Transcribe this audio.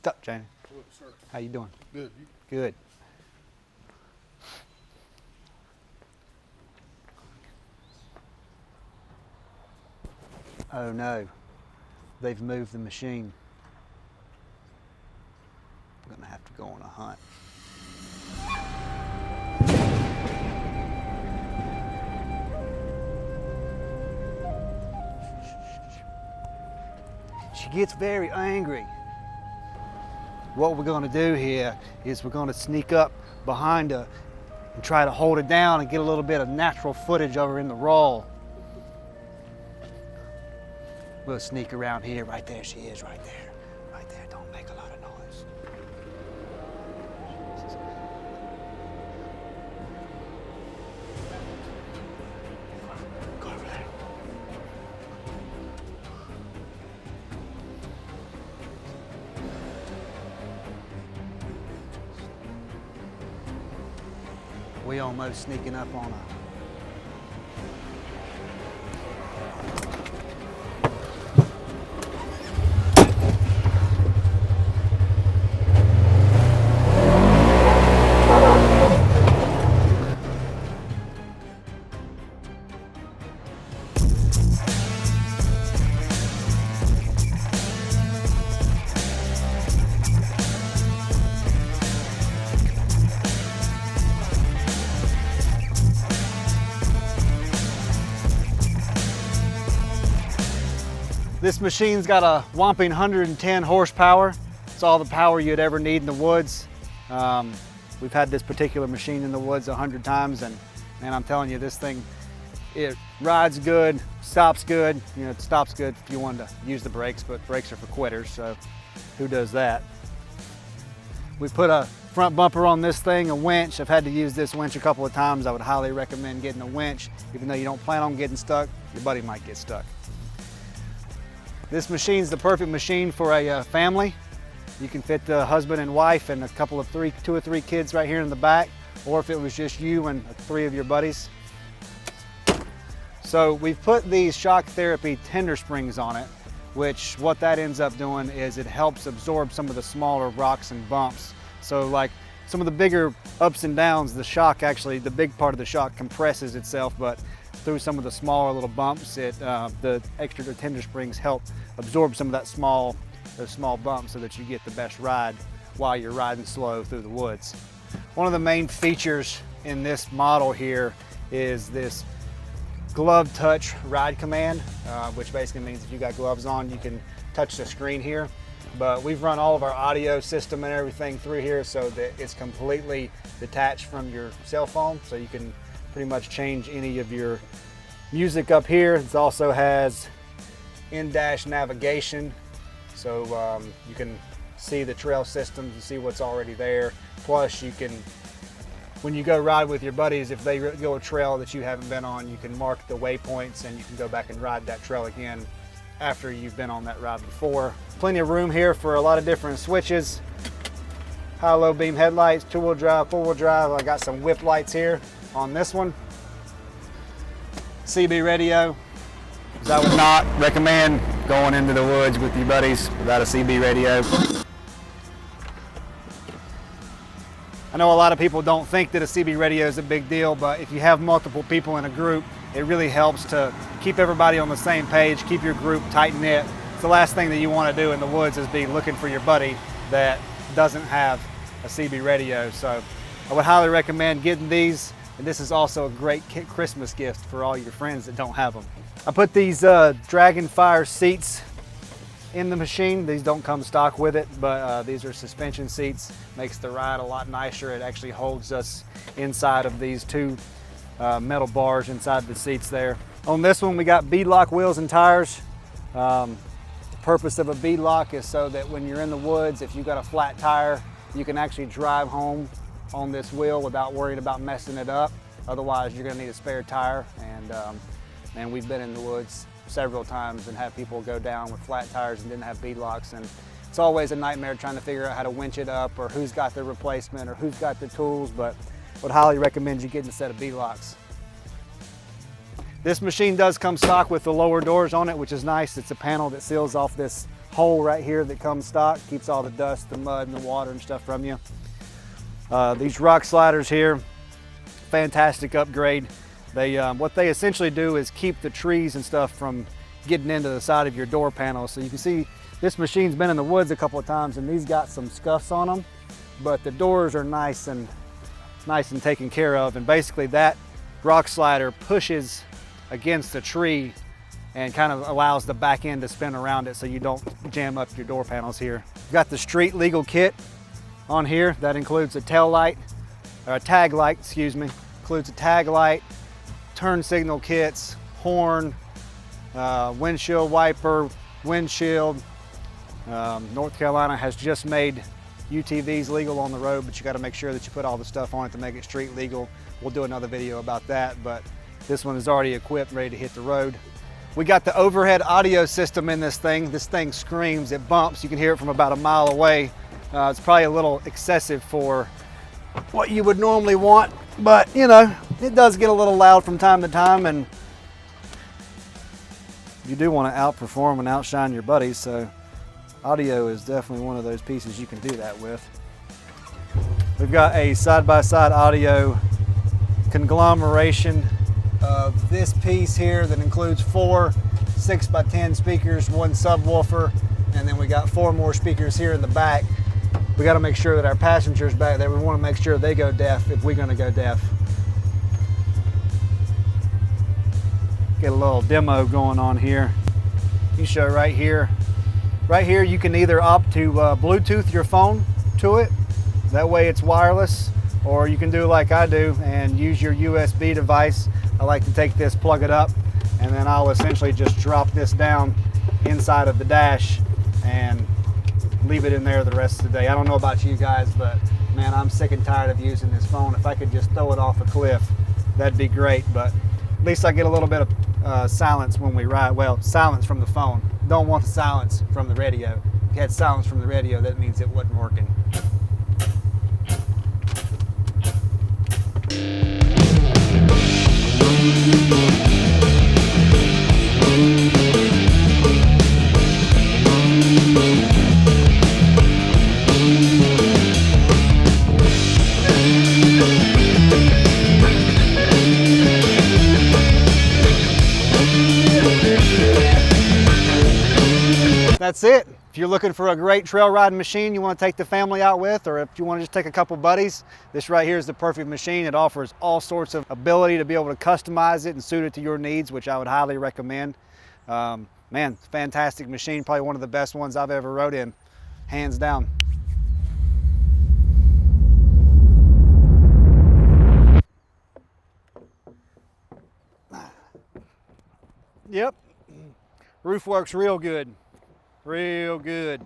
What's up, Janie? What's up, sir? How you doing? Good. Good. Oh no, they've moved the machine. I'm gonna have to go on a hunt. She gets very angry. What we're gonna do here is we're gonna sneak up behind her and try to hold it down and get a little bit of natural footage of her in the raw. We'll sneak around here. Right there she is, right there. Right there, don't make a lot of noise. Go over there. We almost sneaking up on her. This machine's got a whopping 110 horsepower. It's all the power you'd ever need in the woods. We've had this particular machine in the woods 100 times, and man, I'm telling you, this thing, it rides good, stops good. You know, it stops good if you wanted to use the brakes, but brakes are for quitters, so who does that? We put a front bumper on this thing, a winch. I've had to use this winch a couple of times. I would highly recommend getting a winch. Even though you don't plan on getting stuck, your buddy might get stuck. This machine's the perfect machine for a family. You can fit the husband and wife and a couple of two or three kids right here in the back, or if it was just you and 3 of your buddies. So we've put these shock therapy tender springs on it, which what that ends up doing is it helps absorb some of the smaller rocks and bumps. So like some of the bigger ups and downs, the shock actually, the big part of the shock compresses itself, but through some of the smaller little bumps, the extra tender springs help absorb some of those small bumps so that you get the best ride while you're riding slow through the woods. One of the main features in this model here is this glove touch ride command, which basically means if you got gloves on, you can touch the screen here. But we've run all of our audio system and everything through here so that it's completely detached from your cell phone, so you can pretty much change any of your music up here. It also has in-dash navigation, so you can see the trail systems and see what's already there. Plus you can, when you go ride with your buddies, if they go a trail that you haven't been on, you can mark the waypoints and you can go back and ride that trail again after you've been on that ride before. Plenty of room here for a lot of different switches. High-low beam headlights, 2-wheel drive, 4-wheel drive. I got some whip lights here on this one. CB radio, because I would not recommend going into the woods with your buddies without a CB radio. I know a lot of people don't think that a CB radio is a big deal, but if you have multiple people in a group, it really helps to keep everybody on the same page, keep your group tight-knit. It's the last thing that you want to do in the woods is be looking for your buddy that doesn't have a CB radio. So I would highly recommend getting these. And this is also a great Christmas gift for all your friends that don't have them. I put these Dragonfire seats in the machine. These don't come stock with it, but these are suspension seats. Makes the ride a lot nicer. It actually holds us inside of these 2 metal bars inside the seats there. On this one, we got bead-lock wheels and tires. The purpose of a bead-lock is so that when you're in the woods, if you've got a flat tire, you can actually drive home on this wheel without worrying about messing it up. Otherwise, you're gonna need a spare tire. And we've been in the woods several times and have people go down with flat tires and didn't have bead locks. And it's always a nightmare trying to figure out how to winch it up or who's got the replacement or who's got the tools, but would highly recommend you getting a set of bead locks. This machine does come stock with the lower doors on it, which is nice. It's a panel that seals off this hole right here that comes stock, keeps all the dust, the mud, and the water and stuff from you. These rock sliders here, fantastic upgrade. They what they essentially do is keep the trees and stuff from getting into the side of your door panel. So you can see this machine's been in the woods a couple of times, and these got some scuffs on them, but the doors are nice and taken care of. And basically that rock slider pushes against the tree and kind of allows the back end to spin around it so you don't jam up your door panels here. We've got the street legal kit on here. That includes a tail light, or a tag light, excuse me. Includes a tag light, turn signal kits, horn, windshield wiper, windshield. North Carolina has just made UTVs legal on the road, but you gotta make sure that you put all the stuff on it to make it street legal. We'll do another video about that, but this one is already equipped, ready to hit the road. We got the overhead audio system in this thing. This thing screams, it bumps. You can hear it from about a mile away. It's probably a little excessive for what you would normally want, but you know, it does get a little loud from time to time, and you do want to outperform and outshine your buddies, so audio is definitely one of those pieces you can do that with. We've got a side-by-side audio conglomeration of this piece here that includes 4 6x10 speakers, 1 subwoofer, and then we got 4 more speakers here in the back. We got to make sure that our passengers back there, we want to make sure they go deaf if we're going to go deaf. Get a little demo going on here. You show right here. Right here you can either opt to Bluetooth your phone to it, that way it's wireless, or you can do like I do and use your USB device. I like to take this, plug it up, and then I'll essentially just drop this down inside of the dash and leave it in there the rest of the day. I don't know about you guys, but man, I'm sick and tired of using this phone. If I could just throw it off a cliff, that'd be great, but at least I get a little bit of silence when we ride. Well, silence from the phone. Don't want the silence from the radio. If you had silence from the radio, that means it wasn't working. That's it. If you're looking for a great trail riding machine you want to take the family out with, or if you want to just take a couple buddies, this right here is the perfect machine. It offers all sorts of ability to be able to customize it and suit it to your needs, which I would highly recommend. Man, fantastic machine. Probably one of the best ones I've ever rode in, hands down. Yep, roof works real good. Real good.